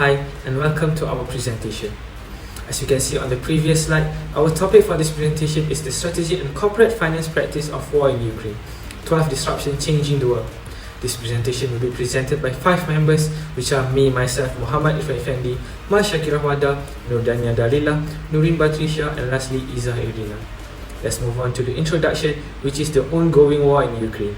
Hi and welcome to our presentation. As you can see on the previous slide, our topic for this presentation is the strategy and corporate finance practice of war in Ukraine, 12 disruptions changing the world. This presentation will be presented by 5 members, which are me, myself, Muhammad Ifan Effendi, Shakira Wada, Nurdania Dalila, Nurin Batrisha, and lastly Izzah Irina. Let's move on to the introduction, which is the ongoing war in Ukraine.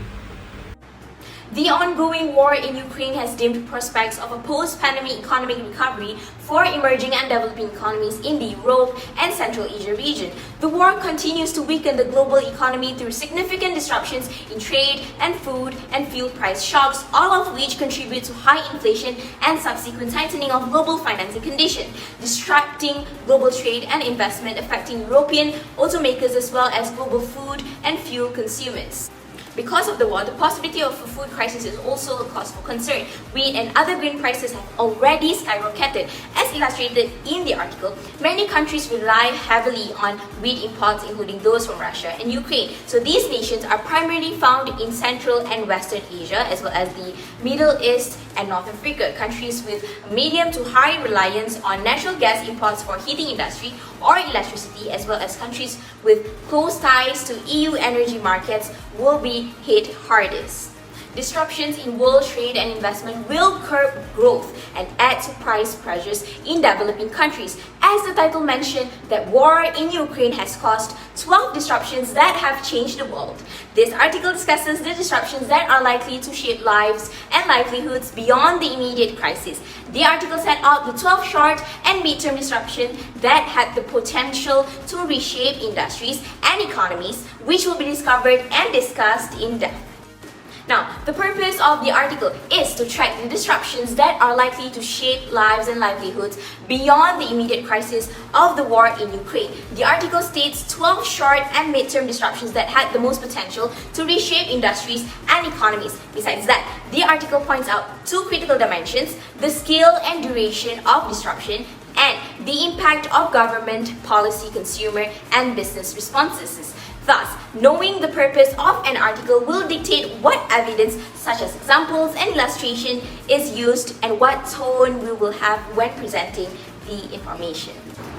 The ongoing war in Ukraine has dimmed prospects of a post-pandemic economic recovery for emerging and developing economies in the Europe and Central Asia region. The war continues to weaken the global economy through significant disruptions in trade and food and fuel price shocks, all of which contribute to high inflation and subsequent tightening of global financing conditions, disrupting global trade and investment, affecting European automakers as well as global food and fuel consumers. Because of the war, the possibility of a food crisis is also a cause for concern. Wheat and other grain prices have already skyrocketed. As illustrated in the article, many countries rely heavily on wheat imports, including those from Russia and Ukraine. So these nations are primarily found in Central and Western Asia, as well as the Middle East and North Africa, countries with medium to high reliance on natural gas imports for heating industry or electricity, as well as countries with close ties to EU energy markets will be hit hardest. Disruptions in world trade and investment will curb growth and add to price pressures in developing countries. As the title mentioned, that war in Ukraine has caused 12 disruptions that have changed the world. This article discusses the disruptions that are likely to shape lives and livelihoods beyond the immediate crisis. The article set out the 12 short and mid-term disruptions that had the potential to reshape industries and economies, which will be discovered and discussed in depth. Now, the purpose of the article is to track the disruptions that are likely to shape lives and livelihoods beyond the immediate crisis of the war in Ukraine. The article states 12 short and mid-term disruptions that had the most potential to reshape industries and economies. Besides that, the article points out 2 critical dimensions: the scale and duration of disruption and the impact of government, policy, consumer, and business responses. Thus, knowing the purpose of an article will dictate what evidence, such as examples and illustration, is used and what tone we will have when presenting the information.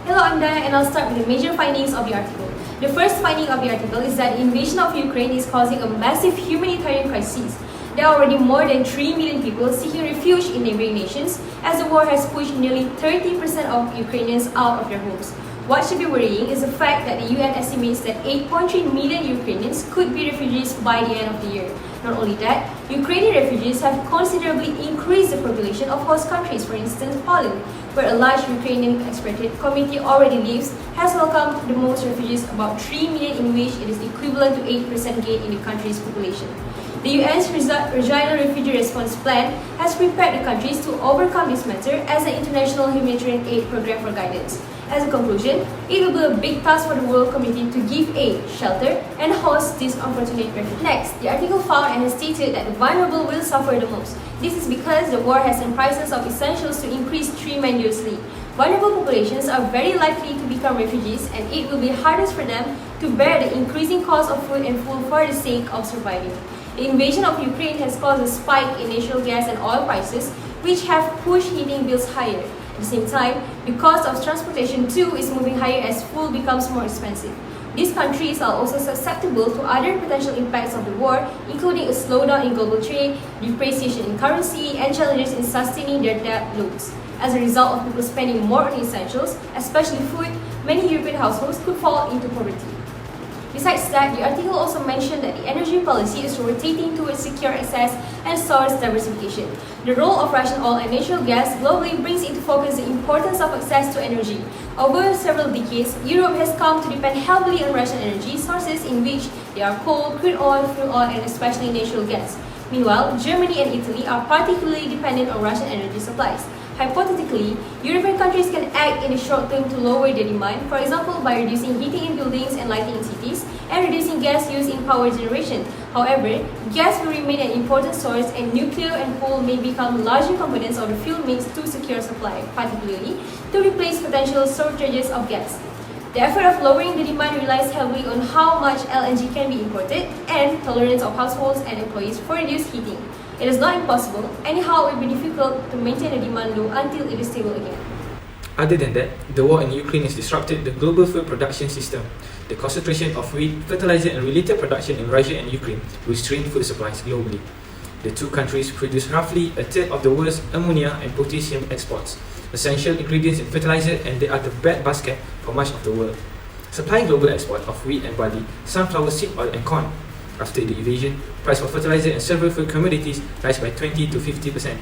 Hello, I'm Daya, and I'll start with the major findings of the article. The first finding of the article is that the invasion of Ukraine is causing a massive humanitarian crisis. There are already more than 3 million people seeking refuge in neighboring nations, as the war has pushed nearly 30% of Ukrainians out of their homes. What should be worrying is the fact that the UN estimates that 8.3 million Ukrainians could be refugees by the end of the year. Not only that, Ukrainian refugees have considerably increased the population of host countries. For instance, Poland, where a large Ukrainian expatriate community already lives, has welcomed the most refugees, about 3 million, in which it is equivalent to 8% gain in the country's population. The UN's Regional Refugee Response Plan has prepared the countries to overcome this matter as an international humanitarian aid program for guidance. As a conclusion, it will be a big task for the world community to give aid, shelter, and host these unfortunate refugees. Next, the article found and has stated that the vulnerable will suffer the most. This is because the war has sent prices of essentials to increase tremendously. Vulnerable populations are very likely to become refugees, and it will be hardest for them to bear the increasing cost of food and fuel for the sake of surviving. The invasion of Ukraine has caused a spike in natural gas and oil prices, which have pushed heating bills higher. At the same time, the cost of transportation too is moving higher as fuel becomes more expensive. These countries are also susceptible to other potential impacts of the war, including a slowdown in global trade, depreciation in currency, and challenges in sustaining their debt loads. As a result of people spending more on essentials, especially food, many European households could fall into poverty. Besides that, the article also mentioned that the energy policy is rotating towards secure access and source diversification. The role of Russian oil and natural gas globally brings into focus the importance of access to energy. Over several decades, Europe has come to depend heavily on Russian energy sources, in which they are coal, crude oil, fuel oil, and especially natural gas. Meanwhile, Germany and Italy are particularly dependent on Russian energy supplies. Hypothetically, European countries can act in the short term to lower their demand, for example by reducing heating in buildings and lighting in cities, and reducing gas use in power generation. However, gas will remain an important source, and nuclear and coal may become larger components of the fuel mix to secure supply, particularly to replace potential shortages of gas. The effort of lowering the demand relies heavily on how much LNG can be imported and tolerance of households and employees for reduced heating. It is not impossible, anyhow it will be difficult to maintain the demand low until it is stable again. Other than that, the war in Ukraine has disrupted the global food production system. The concentration of wheat, fertilizer and related production in Russia and Ukraine will strain food supplies globally. The two countries produce roughly a third of the world's ammonia and potassium exports, essential ingredients in fertilizer, and they are the breadbasket for much of the world, supplying global export of wheat and barley, sunflower seed oil and corn. After the invasion, price for fertilizer and several food commodities rise by 20 to 50%.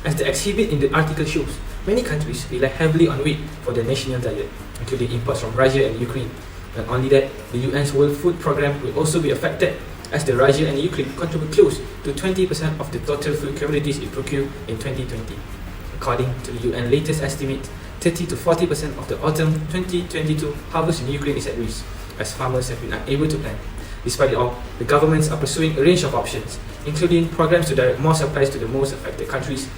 As the exhibit in the article shows, many countries rely heavily on wheat for their national diet, including imports from Russia and Ukraine. Not only that, the UN's World Food Programme will also be affected, as the Russia and Ukraine contribute close to 20% of the total food commodities it procured in 2020. According to the UN latest estimate, 30 to 40% of the autumn 2022 harvest in Ukraine is at risk, as farmers have been unable to plant. Despite it all, the governments are pursuing a range of options, including programs to direct more supplies to the most affected countries,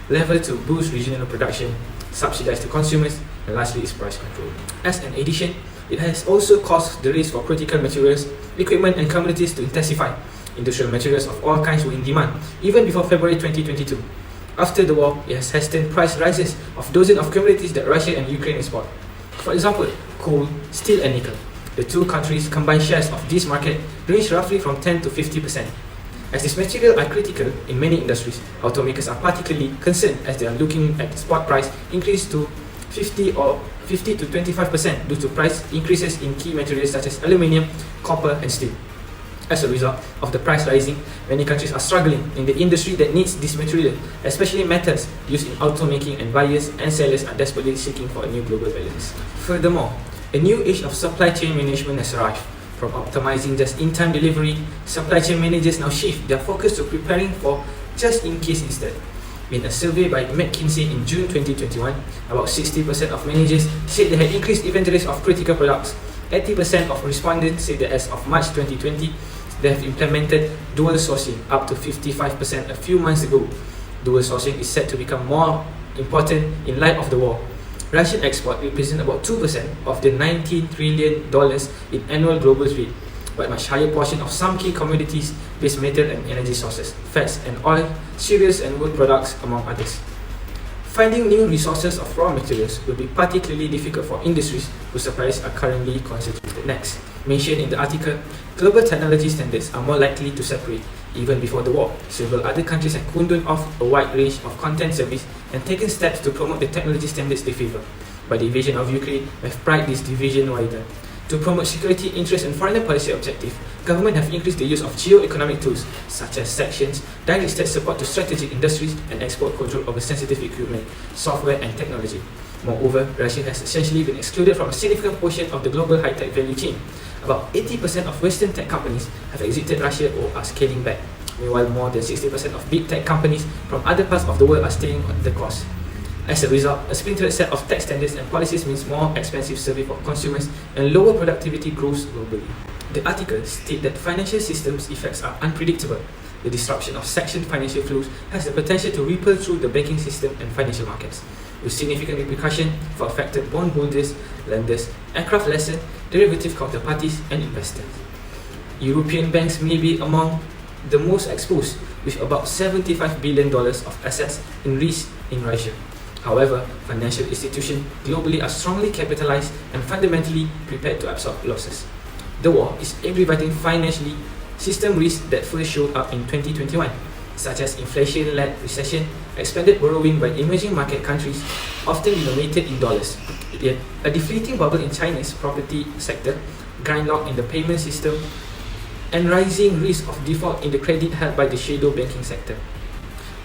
level to boost regional production, subsidize to consumers, and lastly is price control. As an addition, it has also caused the race for critical materials, equipment and commodities to intensify. Industrial materials of all kinds were in demand, even before February 2022. After the war, it has hastened price rises of dozens of commodities that Russia and Ukraine export. For example, coal, steel and nickel. The two countries' combined shares of this market range roughly from 10 to 50%. As these materials are critical in many industries, automakers are particularly concerned as they are looking at spot price increase to 50 to 25% due to price increases in key materials such as aluminium, copper and steel. As a result of the price rising, many countries are struggling in the industry that needs this material, especially metals used in automaking, and buyers and sellers are desperately seeking for a new global balance. Furthermore, a new age of supply chain management has arrived. From optimizing just-in-time delivery, supply chain managers now shift their focus to preparing for just-in-case instead. In a survey by McKinsey in June 2021, about 60% of managers said they had increased inventories of critical products. 80% of respondents said that as of March 2020, they have implemented dual sourcing, up to 55% a few months ago. Dual sourcing is set to become more important in light of the war. Russian export represents about 2% of the $19 trillion in annual global trade, but a much higher portion of some key commodities, base metal and energy sources, fats and oil, cereals and wood products, among others. Finding new resources of raw materials will be particularly difficult for industries whose supplies are currently concentrated. Next, mentioned in the article, global technology standards are more likely to separate. Even before the war, several other countries have cordoned off a wide range of content service and taken steps to promote the technology standards they favor. But the invasion of Ukraine have pried this division wider. To promote security interests and foreign policy objectives, government have increased the use of geo-economic tools such as sanctions, direct state support to strategic industries, and export control over sensitive equipment, software and technology. Moreover, Russia has essentially been excluded from a significant portion of the global high-tech value chain. About 80% of Western tech companies have exited Russia or are scaling back. Meanwhile, more than 60% of big tech companies from other parts of the world are staying on the course. As a result, a splintered set of tech standards and policies means more expensive service for consumers and lower productivity growth globally. The article states that financial systems effects are unpredictable. The disruption of sanctioned financial flows has the potential to ripple through the banking system and financial markets, with significant repercussions for affected bond holders, lenders, aircraft lessors, derivative counterparties, and investors. European banks may be among the most exposed, with about $75 billion of assets in risk in Russia. However, financial institutions globally are strongly capitalized and fundamentally prepared to absorb losses. The war is aggravating financial system risks that first showed up in 2021, such as inflation-led recession, expanded borrowing by emerging market countries, often denominated in dollars, yet a deflating bubble in China's property sector, gridlock in the payment system, and rising risk of default in the credit held by the shadow banking sector.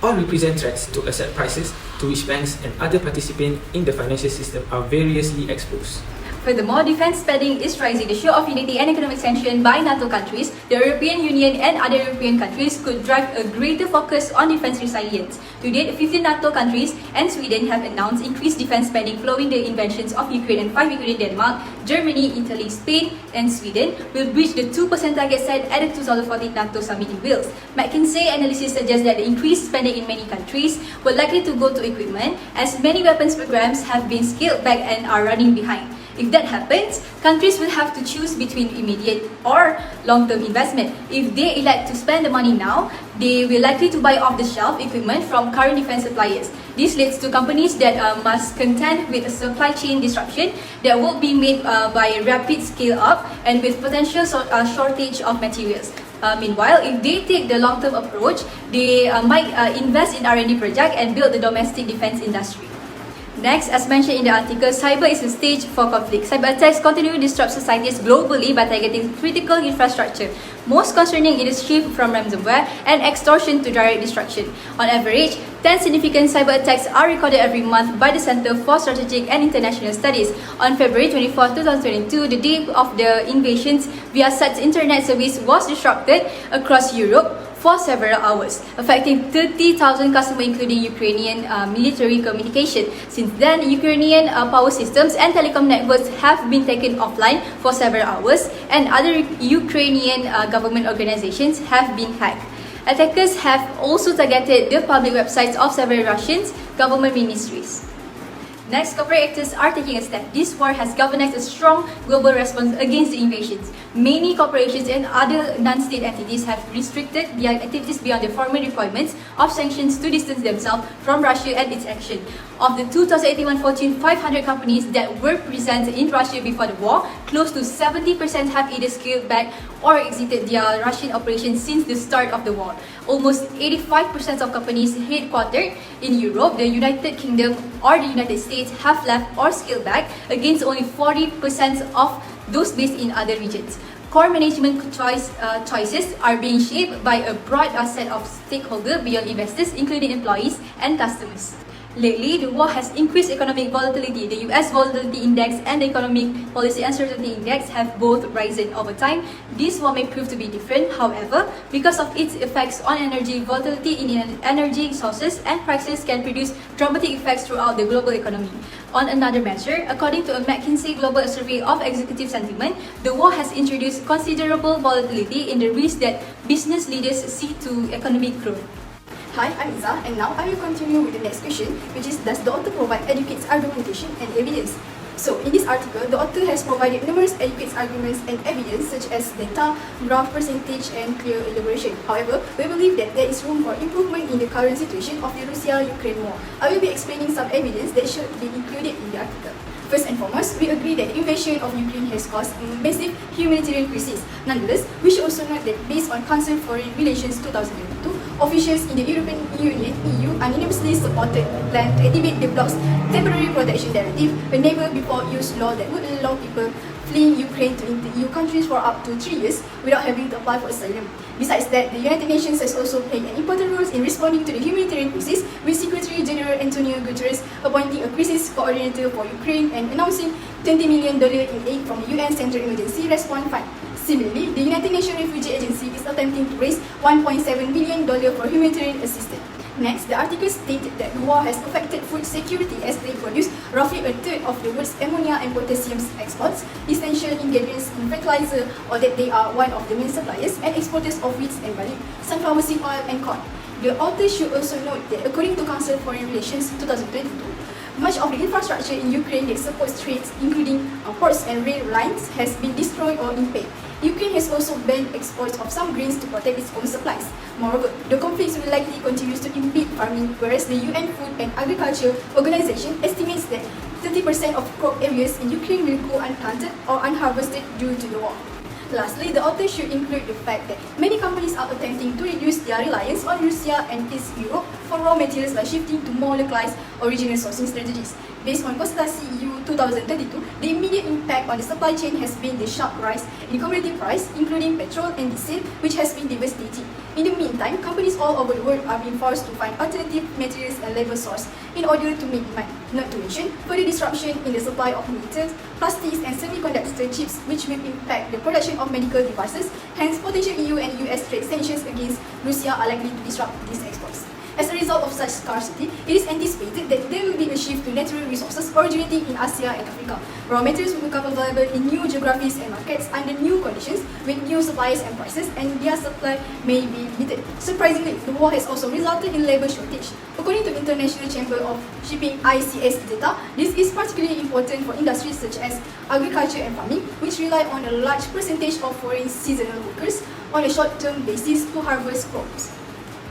All represent threats to asset prices to which banks and other participants in the financial system are variously exposed. Furthermore, defense spending is rising. The show of unity and economic sanction by NATO countries, the European Union and other European countries could drive a greater focus on defense resilience. To date, 15 NATO countries and Sweden have announced increased defense spending following the invasions of Ukraine, and 5 including Denmark, Germany, Italy, Spain, and Sweden will breach the 2% target set at the 2014 NATO summit in Wales. McKinsey analysis suggests that the increased spending in many countries will likely to go to equipment, as many weapons programs have been scaled back and are running behind. If that happens, countries will have to choose between immediate or long-term investment. If they elect to spend the money now, they will likely to buy off-the-shelf equipment from current defense suppliers. This leads to companies that must contend with a supply chain disruption that will be made by rapid scale-up and with potential shortage of materials. Meanwhile, if they take the long-term approach, they might invest in R&D project and build the domestic defense industry. Next, as mentioned in the article, cyber is a stage for conflict. Cyber attacks continue to disrupt societies globally by targeting critical infrastructure. Most concerning, it is shift from ransomware and extortion to direct destruction. On average, 10 significant cyber attacks are recorded every month by the Center for Strategic and International Studies. On February 24, 2022, the day of the invasions, Viasat's internet service was disrupted across Europe for several hours, affecting 30,000 customers, including Ukrainian military communication. Since then, Ukrainian power systems and telecom networks have been taken offline for several hours, and other Ukrainian government organizations have been hacked. Attackers have also targeted the public websites of several Russian government ministries. Next, corporate actors are taking a step. This war has galvanized a strong global response against the invasions. Many corporations and other non-state entities have restricted their activities beyond the formal requirements of sanctions to distance themselves from Russia and its action. Of the 2081 Fortune 500 companies that were present in Russia before the war, close to 70% have either scaled back or exited their Russian operations since the start of the war. Almost 85% of companies headquartered in Europe, the United Kingdom, or the United States have left or scaled back, against only 40% of those based in other regions. Core management choices are being shaped by a broad set of stakeholders beyond investors, including employees and customers. Lately, the war has increased economic volatility. The US Volatility Index and the Economic Policy Uncertainty Index have both risen over time. This war may prove to be different, however, because of its effects on energy. Volatility in energy sources and prices can produce dramatic effects throughout the global economy. On another measure, according to a McKinsey Global Survey of Executive Sentiment, the war has introduced considerable volatility in the risk that business leaders see to economic growth. Hi, I'm Iza, and now I will continue with the next question, which is, does the author provide adequate argumentation and evidence? So, in this article, the author has provided numerous adequate arguments and evidence such as data, graph, percentage, and clear elaboration. However, we believe that there is room for improvement in the current situation of the Russia-Ukraine war. I will be explaining some evidence that should be included in the article. First and foremost, we agree that the invasion of Ukraine has caused a massive humanitarian crisis. Nonetheless, we should also note that based on Council Foreign Relations 2022, officials in the European Union (EU) unanimously supported a plan to activate the bloc's temporary protection directive, a never-before-used law that would allow people fleeing Ukraine to EU countries for up to 3 years without having to apply for asylum. Besides that, the United Nations has also played an important role in responding to the humanitarian crisis, with Secretary General Antonio Guterres appointing a crisis coordinator for Ukraine and announcing $20 million in aid from the UN Central Emergency Response Fund. Similarly, the United Nations Refugee Agency is attempting to raise $1.7 billion for humanitarian assistance. Next, the article stated that the war has affected food security as they produce roughly a third of the world's ammonia and potassium exports, essential ingredients in fertilizer, or that they are one of the main suppliers and exporters of wheat and barley, sunflower seed oil, and corn. The author should also note that according to Council Foreign Relations 2022, much of the infrastructure in Ukraine that supports trades, including ports and rail lines, has been destroyed or impaired. Ukraine has also banned exports of some grains to protect its own supplies. Moreover, the conflict will likely continue to impede farming, whereas the UN Food and Agriculture Organization estimates that 30% of crop areas in Ukraine will go unplanted or unharvested due to the war. Lastly, the author should include the fact that many companies are attempting to reduce their reliance on Russia and East Europe for raw materials by shifting to more localized or regional sourcing strategies. Based on Consultancy EU 2022, the immediate impact on the supply chain has been the sharp rise in commodity price, including petrol and diesel, which has been devastating. In the meantime, companies all over the world are being forced to find alternative materials and labor sources in order to meet demand, not to mention further disruption in the supply of metals, plastics, and semiconductor chips, which will impact the production of medical devices. Hence, potential EU and US trade sanctions against Russia are likely to disrupt these exports. As a result of such scarcity, it is anticipated that there will be a shift to natural resources originating in Asia and Africa. Raw materials will become available in new geographies and markets under new conditions with new suppliers and prices, and their supply may be limited. Surprisingly, the war has also resulted in labour shortage. According to International Chamber of Shipping ICS data, this is particularly important for industries such as agriculture and farming, which rely on a large percentage of foreign seasonal workers on a short-term basis to harvest crops.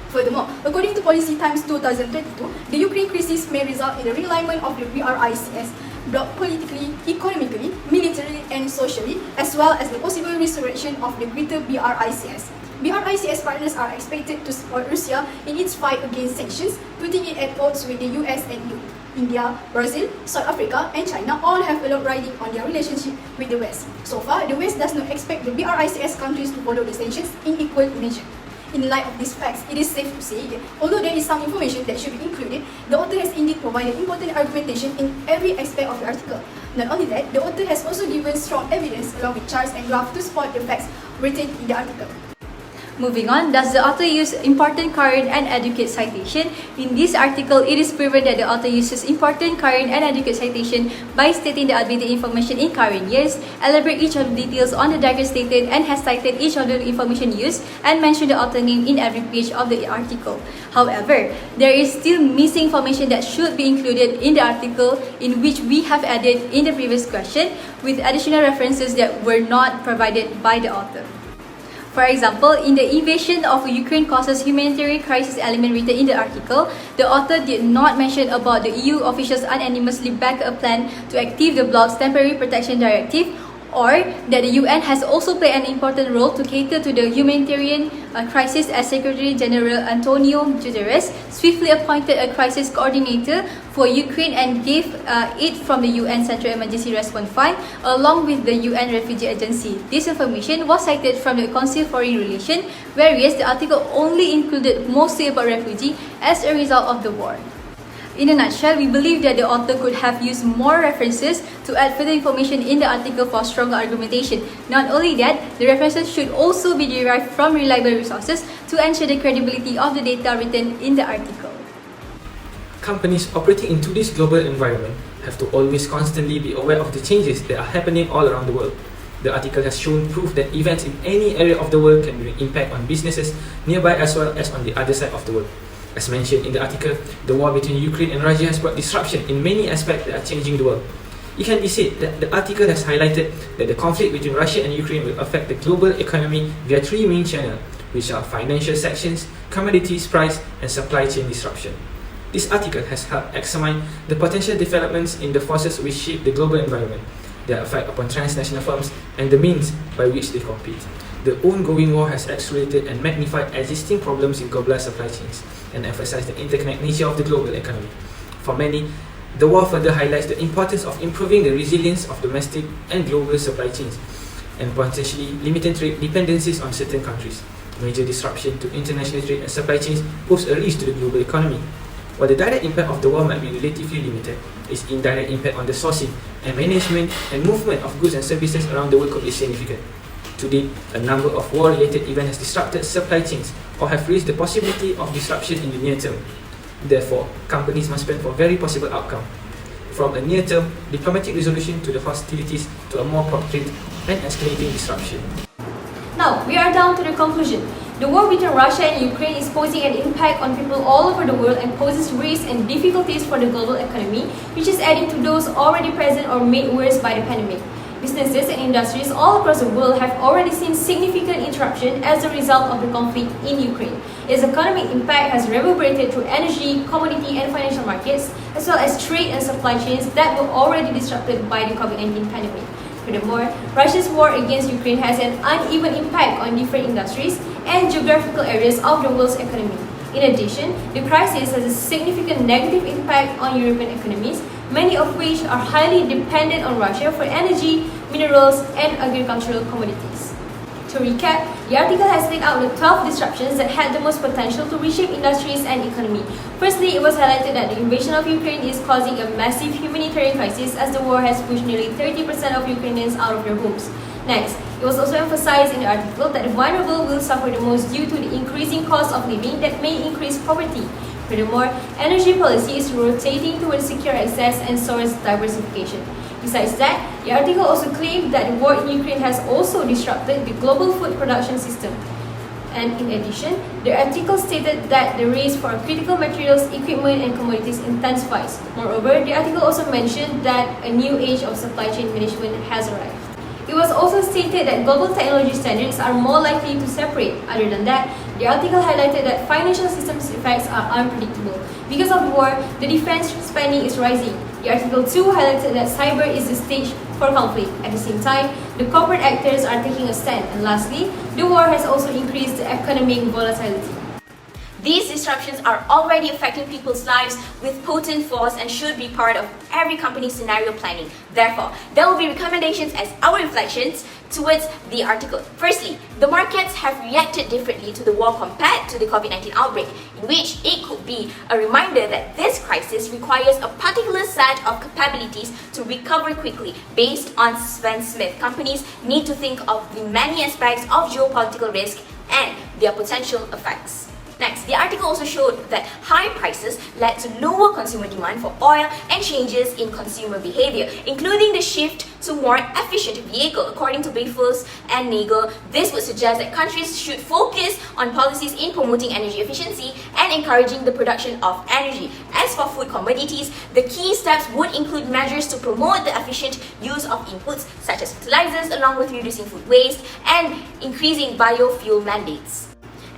Furthermore, according to Policy Times 2022, the Ukraine crisis may result in the realignment of the BRICS bloc politically, economically, militarily, and socially, as well as the possible resurrection of the greater BRICS. BRICS partners are expected to support Russia in its fight against sanctions, putting it at odds with the US and EU. India, Brazil, South Africa, and China all have a lot riding on their relationship with the West. So far, the West does not expect the BRICS countries to follow the sanctions in equal measure. In light of these facts, it is safe to say that although there is some information that should be included, the author has indeed provided important argumentation in every aspect of the article. Not only that, the author has also given strong evidence along with charts and graphs to support the facts written in the article. Moving on, does the author use important current and adequate citation? In this article, it is proven that the author uses important current and adequate citation by stating the updated information in current years, elaborate each of the details on the diagram stated, and has cited each of the information used and mentioned the author name in every page of the article. However, there is still missing information that should be included in the article, in which we have added in the previous question with additional references that were not provided by the author. For example, in the invasion of Ukraine causes humanitarian crisis element written in the article, the author did not mention about the EU officials unanimously back a plan to activate the bloc's temporary protection directive, or that the UN has also played an important role to cater to the humanitarian crisis, as Secretary General Antonio Guterres swiftly appointed a crisis coordinator for Ukraine and gave aid from the UN Central Emergency Response Fund along with the UN Refugee Agency. This information was cited from the Council Foreign Relations, whereas the article only included mostly about refugees as a result of the war. In a nutshell, we believe that the author could have used more references to add further information in the article for stronger argumentation. Not only that, the references should also be derived from reliable resources to ensure the credibility of the data written in the article. Companies operating in today's global environment have to always constantly be aware of the changes that are happening all around the world. The article has shown proof that events in any area of the world can bring impact on businesses nearby as well as on the other side of the world. As mentioned in the article, the war between Ukraine and Russia has brought disruption in many aspects that are changing the world. It can be said that the article has highlighted that the conflict between Russia and Ukraine will affect the global economy via three main channels, which are financial sections, commodities price, and supply chain disruption. This article has helped examine the potential developments in the forces which shape the global environment, their effect upon transnational firms, and the means by which they compete. The ongoing war has accelerated and magnified existing problems in global supply chains and emphasized the interconnected nature of the global economy. For many, the war further highlights the importance of improving the resilience of domestic and global supply chains and potentially limiting trade dependencies on certain countries. Major disruption to international trade and supply chains pose a risk to the global economy. While the direct impact of the war might be relatively limited, its indirect impact on the sourcing and management and movement of goods and services around the world could be significant. To date, a number of war-related events has disrupted supply chains or have raised the possibility of disruption in the near term. Therefore, companies must plan for very possible outcome, from a near-term diplomatic resolution to the hostilities to a more concrete and escalating disruption. Now, we are down to the conclusion. The war between Russia and Ukraine is posing an impact on people all over the world and poses risks and difficulties for the global economy, which is adding to those already present or made worse by the pandemic. Businesses and industries all across the world have already seen significant interruption as a result of the conflict in Ukraine. Its economic impact has reverberated through energy, commodity and financial markets, as well as trade and supply chains that were already disrupted by the COVID-19 pandemic. Furthermore, Russia's war against Ukraine has an uneven impact on different industries and geographical areas of the world's economy. In addition, the crisis has a significant negative impact on European economies, many of which are highly dependent on Russia for energy, minerals, and agricultural commodities. To recap, the article has laid out the 12 disruptions that had the most potential to reshape industries and economy. Firstly, it was highlighted that the invasion of Ukraine is causing a massive humanitarian crisis as the war has pushed nearly 30% of Ukrainians out of their homes. Next, It was also emphasized in the article that the vulnerable will suffer the most due to the increasing cost of living that may increase poverty. Furthermore, energy policy is rotating towards secure access and source diversification. Besides that, the article also claimed that the war in Ukraine has also disrupted the global food production system. And in addition, the article stated that the race for critical materials, equipment, and commodities intensifies. Moreover, the article also mentioned that a new age of supply chain management has arrived. It was also stated that global technology standards are more likely to separate. Other than that, the article highlighted that financial systems effects are unpredictable. Because of the war, the defense spending is rising. The article too highlighted that cyber is the stage for conflict. At the same time, the corporate actors are taking a stand. And lastly, the war has also increased the economic volatility. These disruptions are already affecting people's lives with potent force and should be part of every company's scenario planning. Therefore, there will be recommendations as our reflections towards the article. Firstly, the markets have reacted differently to the war compared to the COVID-19 outbreak, in which it could be a reminder that this crisis requires a particular set of capabilities to recover quickly. Based on Sven Smith, companies need to think of the many aspects of geopolitical risk and their potential effects. Next, the article also showed that high prices led to lower consumer demand for oil and changes in consumer behavior, including the shift to more efficient vehicles. According to BUS and Nagel, this would suggest that countries should focus on policies in promoting energy efficiency and encouraging the production of energy. As for food commodities, the key steps would include measures to promote the efficient use of inputs such as fertilizers, along with reducing food waste and increasing biofuel mandates.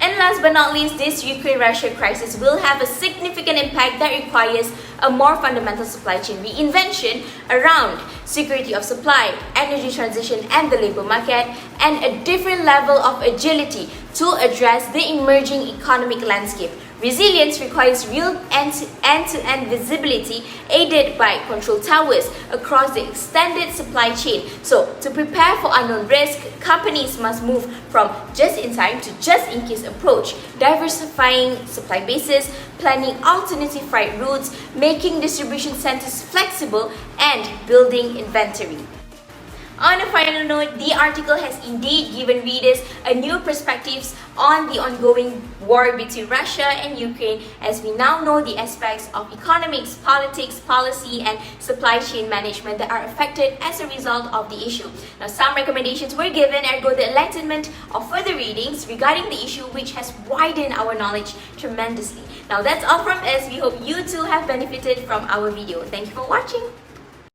And last but not least, this Ukraine-Russia crisis will have a significant impact that requires a more fundamental supply chain reinvention around security of supply, energy transition and the labor market, and a different level of agility to address the emerging economic landscape. Resilience requires real end-to-end visibility aided by control towers across the extended supply chain. So, to prepare for unknown risk, companies must move from just-in-time to just-in-case approach, diversifying supply bases, planning alternative freight routes, making distribution centers flexible, and building inventory. On a final note, the article has indeed given readers a new perspectives on the ongoing war between Russia and Ukraine, as we now know the aspects of economics, politics, policy, and supply chain management that are affected as a result of the issue. Now, some recommendations were given, ergo the enlightenment of further readings regarding the issue, which has widened our knowledge tremendously. Now, that's all from us. We hope you too have benefited from our video. Thank you for watching.